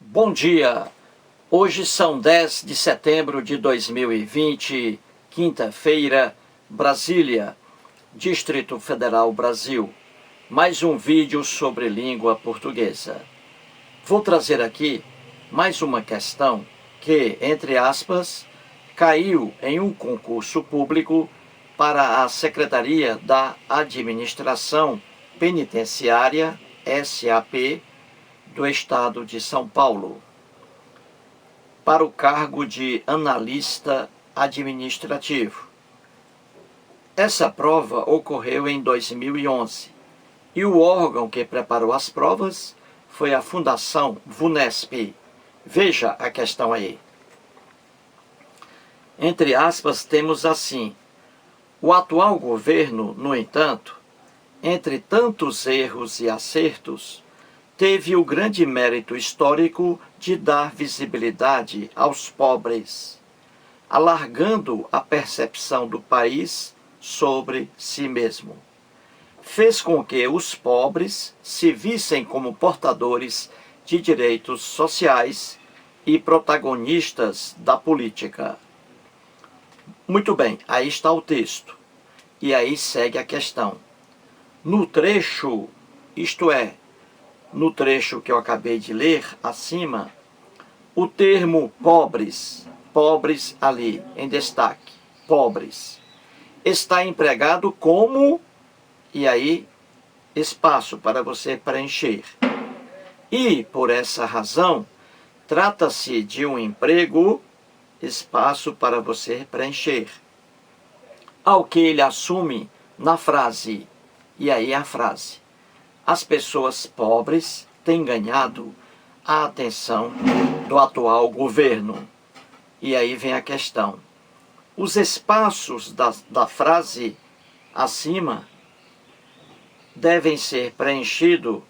Bom dia! Hoje são 10 de setembro de 2020, quinta-feira, Brasília, Distrito Federal, Brasil. Mais um vídeo sobre língua portuguesa. Vou trazer aqui mais uma questão que, entre aspas, caiu em um concurso público para a Secretaria da Administração Penitenciária, SAP, do Estado de São Paulo, para o cargo de analista administrativo. Essa prova ocorreu em 2011 e o órgão que preparou as provas foi a Fundação VUNESP. Veja a questão aí. Entre aspas, temos assim: o atual governo, no entanto, entre tantos erros e acertos, teve o grande mérito histórico de dar visibilidade aos pobres, alargando a percepção do país sobre si mesmo. Fez com que os pobres se vissem como portadores de direitos sociais e protagonistas da política. Muito bem, aí está o texto. E aí segue a questão. No trecho, isto é, no trecho que eu acabei de ler acima, o termo pobres ali em destaque, pobres, está empregado como, e aí, espaço para você preencher. E, por essa razão, trata-se de um emprego, espaço para você preencher. Ao que ele assume na frase, e aí a frase: as pessoas pobres têm ganhado a atenção do atual governo. E aí vem a questão. Os espaços da frase acima devem ser preenchidos,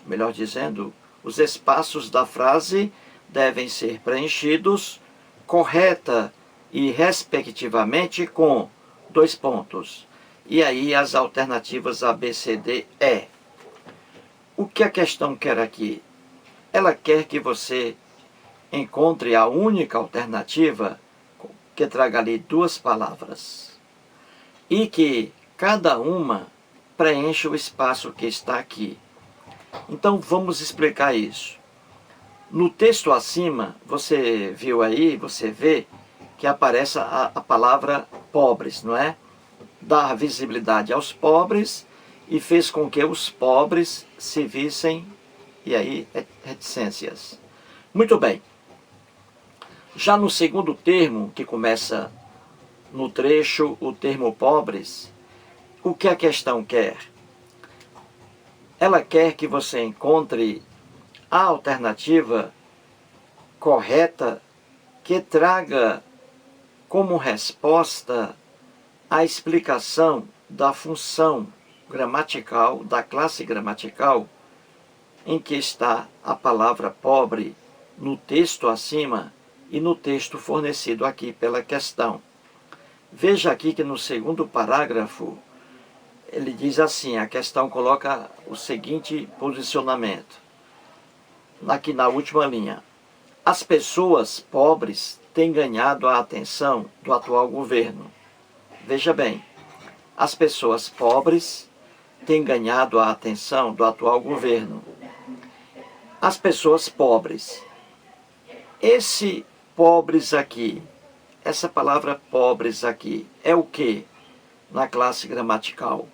melhor dizendo, os espaços da frase devem ser preenchidos correta e respectivamente com dois pontos. E aí as alternativas A, B, C, D, E. O que a questão quer aqui? Ela quer que você encontre a única alternativa que traga ali duas palavras e que cada uma preencha o espaço que está aqui. Então vamos explicar isso. No texto acima, você viu aí, você vê que aparece a palavra pobres, não é? Dar visibilidade aos pobres e fez com que os pobres se vissem, e aí, reticências. Muito bem. Já no segundo termo, que começa no trecho, o termo pobres, o que a questão quer? Ela quer que você encontre a alternativa correta que traga como resposta a explicação da função gramatical, da classe gramatical, em que está a palavra pobre no texto acima e no texto fornecido aqui pela questão. Veja aqui que no segundo parágrafo, ele diz assim, a questão coloca o seguinte posicionamento, aqui na última linha: as pessoas pobres têm ganhado a atenção do atual governo. Veja bem, as pessoas pobres têm ganhado a atenção do atual governo. As pessoas pobres. Esse pobres aqui, essa palavra pobres aqui, é o que na classe gramatical?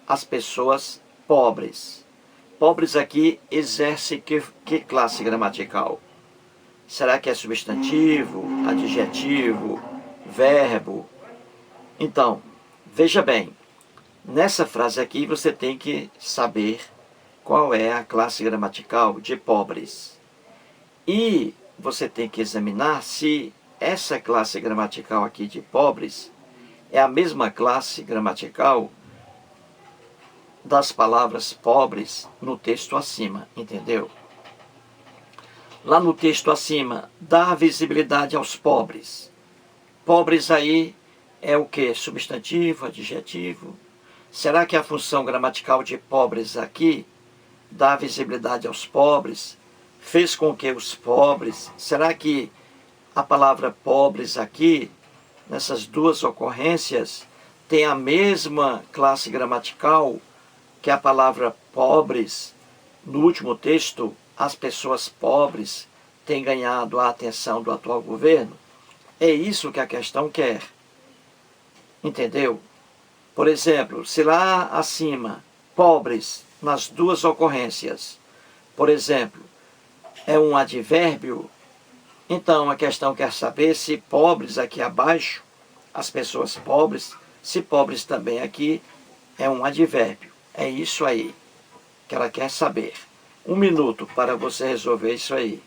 As pessoas pobres. Pobres aqui exerce que classe gramatical? Será que é substantivo, adjetivo, verbo? Então, veja bem, nessa frase aqui você tem que saber qual é a classe gramatical de pobres. E você tem que examinar se essa classe gramatical aqui de pobres é a mesma classe gramatical das palavras pobres no texto acima, entendeu? Lá no texto acima, dar visibilidade aos pobres. Pobres aí é o que? Substantivo, adjetivo? Será que a função gramatical de pobres aqui dar visibilidade aos pobres, fez com que os pobres... Será que a palavra pobres aqui, nessas duas ocorrências, tem a mesma classe gramatical que a palavra pobres? No último texto, as pessoas pobres têm ganhado a atenção do atual governo? É isso que a questão quer. Entendeu? Por exemplo, se lá acima, pobres, nas duas ocorrências, por exemplo, é um advérbio, então a questão quer saber se pobres aqui abaixo, as pessoas pobres, se pobres também aqui é um advérbio. É isso aí que ela quer saber. 1 minuto para você resolver isso aí.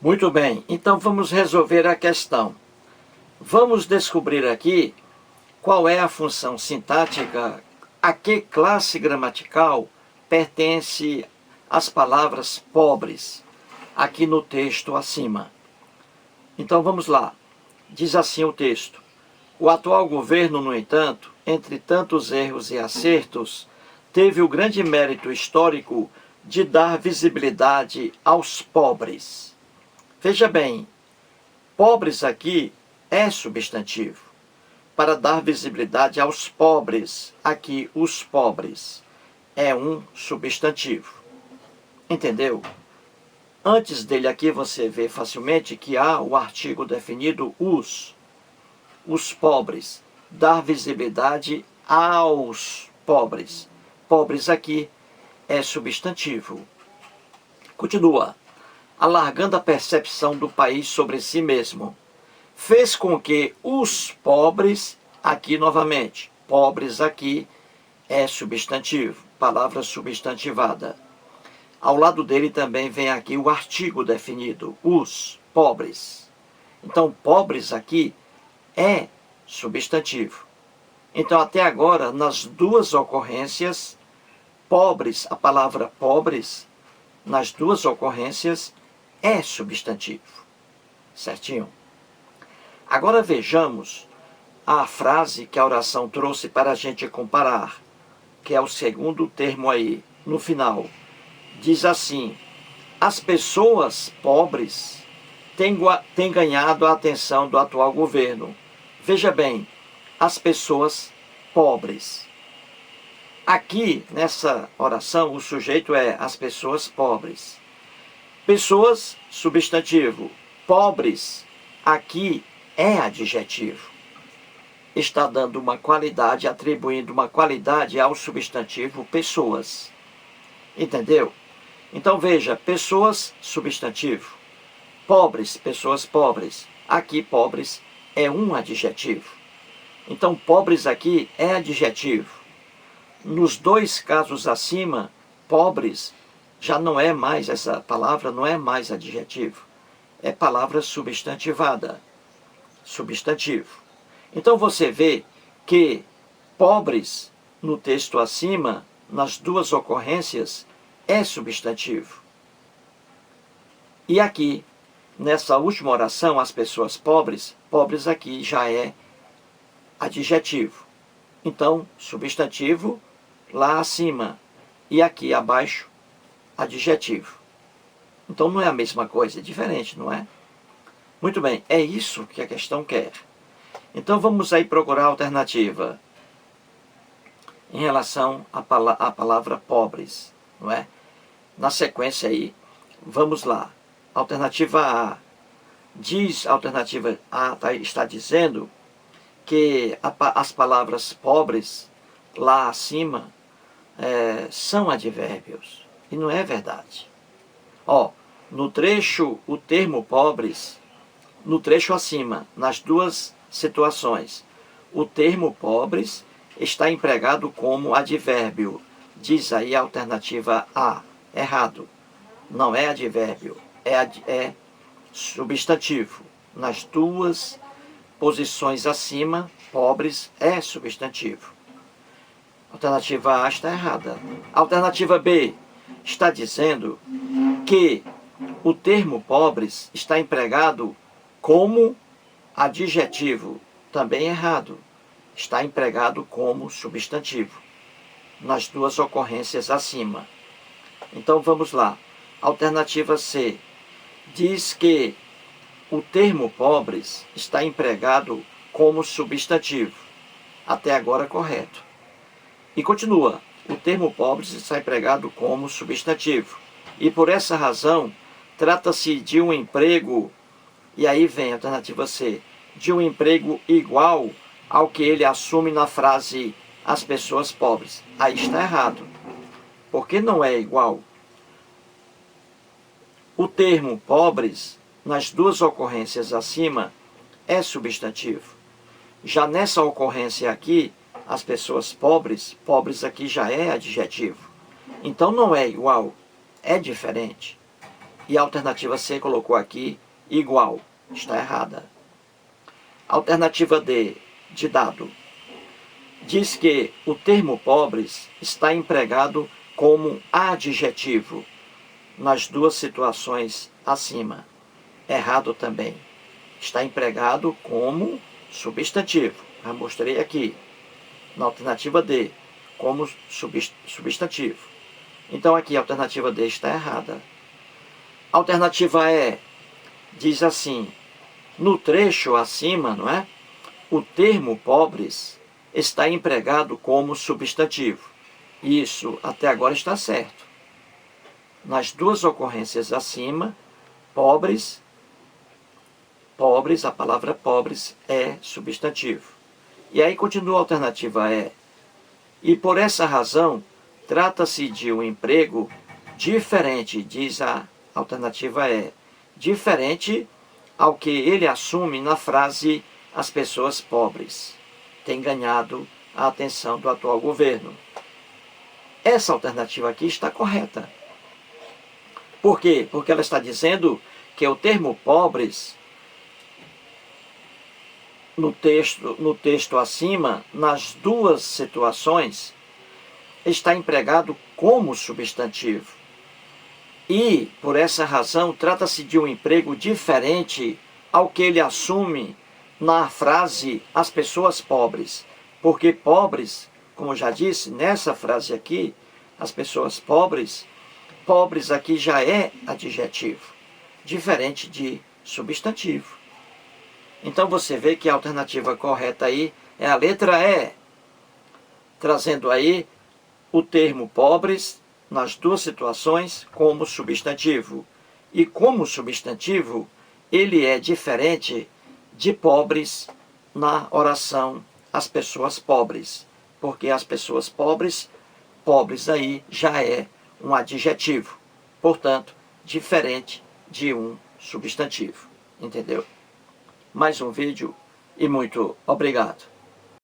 Muito bem, então vamos resolver a questão. Vamos descobrir aqui qual é a função sintática, a que classe gramatical pertence as palavras pobres, aqui no texto acima. Então vamos lá. Diz assim o texto: o atual governo, no entanto, entre tantos erros e acertos, teve o grande mérito histórico de dar visibilidade aos pobres. Veja bem, pobres aqui é substantivo. Para dar visibilidade aos pobres, aqui os pobres é um substantivo. Entendeu? Antes dele aqui você vê facilmente que há o artigo definido os pobres. Dar visibilidade aos pobres. Pobres aqui é substantivo. Continua. Alargando a percepção do país sobre si mesmo, fez com que os pobres, aqui novamente, pobres aqui é substantivo, palavra substantivada. Ao lado dele também vem aqui o artigo definido, os pobres. Então, pobres aqui é substantivo. Então, até agora, nas duas ocorrências, pobres, a palavra pobres, nas duas ocorrências, é substantivo. Certinho? Agora vejamos a frase que a oração trouxe para a gente comparar, que é o segundo termo aí, no final. Diz assim: as pessoas pobres têm ganhado a atenção do atual governo. Veja bem, as pessoas pobres. Aqui, nessa oração, o sujeito é as pessoas pobres. Pessoas, substantivo. Pobres, aqui é adjetivo. Está dando uma qualidade, atribuindo uma qualidade ao substantivo pessoas. Entendeu? Então veja, pessoas, substantivo. Pobres, pessoas pobres. Aqui, pobres é um adjetivo. Então, pobres aqui é adjetivo. Nos dois casos acima, pobres, já não é mais, essa palavra não é mais adjetivo. É palavra substantivada. Substantivo. Então você vê que pobres, no texto acima, nas duas ocorrências, é substantivo. E aqui, nessa última oração, as pessoas pobres, pobres aqui já é adjetivo. Então, substantivo lá acima e aqui abaixo, adjetivo. Então não é a mesma coisa, é diferente, não é? Muito bem, é isso que a questão quer. Então vamos aí procurar a alternativa. em relação à palavra pobres, não é? Na sequência aí, vamos lá. Alternativa A. Diz a alternativa A, está dizendo que as palavras pobres, lá acima, são advérbios. E não é verdade. Ó, no trecho, o termo pobres, no trecho acima, nas duas situações, o termo pobres está empregado como advérbio. Diz aí a alternativa A. Errado. Não é advérbio, é substantivo. Nas duas posições acima, pobres é substantivo. Alternativa A está errada. Alternativa B está dizendo que o termo pobres está empregado como adjetivo. Também errado. Está empregado como substantivo. Nas duas ocorrências acima. Então vamos lá. Alternativa C diz que o termo pobres está empregado como substantivo. Até agora correto. E continua. O termo pobres está empregado como substantivo. E por essa razão, trata-se de um emprego, e aí vem a alternativa C, de um emprego igual ao que ele assume na frase as pessoas pobres. Aí está errado. Porque não é igual. O termo pobres, nas duas ocorrências acima, é substantivo. Já nessa ocorrência aqui, as pessoas pobres, pobres aqui já é adjetivo. Então não é igual, é diferente. E a alternativa C colocou aqui igual, está errada. Alternativa D, de dado, diz que o termo pobres está empregado como adjetivo nas duas situações acima. Errado também. Está empregado como substantivo. Já mostrei aqui. Na alternativa D, como substantivo. Então aqui a alternativa D está errada. A alternativa E diz assim: no trecho acima, não é? O termo pobres está empregado como substantivo. Isso até agora está certo. Nas duas ocorrências acima, pobres, a palavra pobres é substantivo. E aí continua a alternativa E. E por essa razão, trata-se de um emprego diferente, diz a alternativa E. Diferente ao que ele assume na frase as pessoas pobres. Tem ganhado a atenção do atual governo. Essa alternativa aqui está correta. Por quê? Porque ela está dizendo que o termo pobres, no texto acima, nas duas situações, está empregado como substantivo. E, por essa razão, trata-se de um emprego diferente ao que ele assume na frase as pessoas pobres. Porque pobres, como já disse, nessa frase aqui, as pessoas pobres, pobres aqui já é adjetivo, diferente de substantivo. Então você vê que a alternativa correta aí é a letra E, trazendo aí o termo pobres nas duas situações como substantivo. E como substantivo, ele é diferente de pobres na oração as pessoas pobres, porque as pessoas pobres, pobres aí já é um adjetivo, portanto, diferente de um substantivo. Entendeu? Mais um vídeo e muito obrigado.